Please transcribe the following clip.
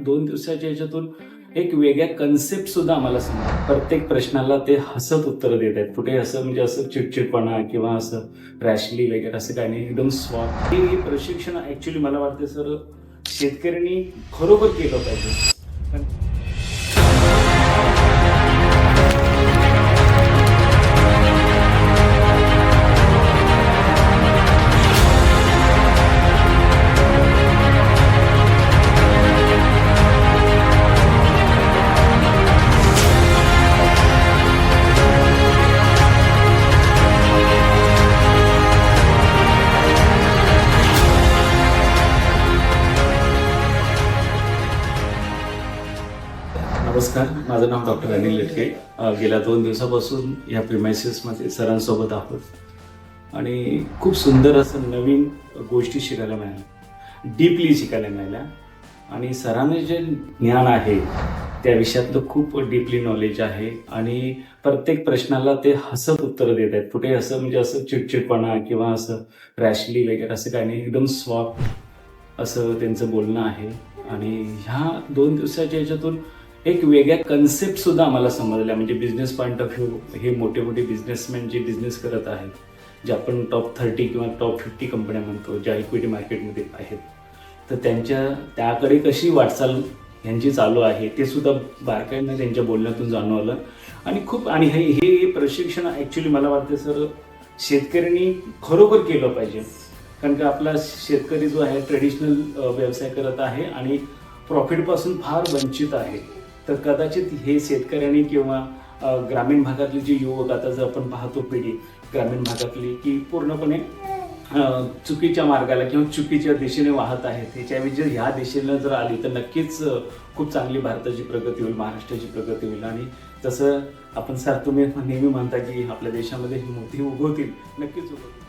2 दिवसाच्या याच्यातून एक वेगळ्या कन्सेप्ट सुद्धा आम्हाला समजला. प्रत्येक प्रश्नाला ते हसत उत्तर देत आहेत. कुठे असं म्हणजे असं चिडचिडपणा किंवा असं रॅशली वगैरे असं काही नाही, एकदम सॉफ्ट. हे प्रशिक्षण ऍक्च्युली मला वाटतं सर शेतकऱ्यांनी खरोखर केलं पाहिजे. नमस्कार, माझं नाव डॉक्टर अनिल लटके. गेल्या 2 दिवसापासून या प्रिमायसिसमध्ये सरांसोबत आहोत आणि खूप सुंदर असं नवीन गोष्टी शिकायला मिळाल्या, डीपली शिकायला मिळाल्या. आणि सरांने जे ज्ञान आहे त्या विषयातलं खूप डीपली नॉलेज आहे आणि प्रत्येक प्रश्नाला ते हसत उत्तर देत आहेत. कुठे असं म्हणजे असं चिडचिडपणा किंवा असं रॅशली वगैरे असं काही नाही, एकदम सॉफ्ट असं त्यांचं बोलणं आहे. आणि ह्या 2 दिवसाच्या याच्यातून एक वेगळ्या कन्सेप्ट सुद्धा आम्हाला समजल्या. म्हणजे बिझनेस पॉईंट ऑफ व्ह्यू, हे मोठे मोठे बिझनेसमॅन जे बिझनेस करत आहेत, जे आपण टॉप 30 किंवा टॉप 50 कंपन्या म्हणतो, ज्या इक्विटी मार्केटमध्ये आहेत, तर त्याकडे कशी वाटचाल यांची चालू आहे ते सुद्धा बारकाईनं त्यांच्या बोलण्यातून जाणवलं. आणि हे प्रशिक्षण ॲक्च्युली मला वाटतं सर शेतकऱ्यांनी खरोखर केलं पाहिजे. कारण का आपला शेतकरी जो आहे ट्रेडिशनल व्यवसाय करत आहे आणि प्रॉफिटपासून फार वंचित आहे. तर कदाचित हे शेतकऱ्यांनी किंवा ग्रामीण भागातले जे युवक, आता जर आपण पाहतो पिढी ग्रामीण भागातली की पूर्णपणे चुकीच्या मार्गाला किंवा चुकीच्या दिशेने वाहत आहेत, त्याच्याऐवजी जर ह्या दिशेनं जर आली तर नक्कीच खूप चांगली भारताची प्रगती होईल, महाराष्ट्राची प्रगती होईल. आणि तसं आपण सर तुम्ही नेहमी म्हणता की आपल्या देशामध्ये मोती उगवतील, नक्कीच उगवतील.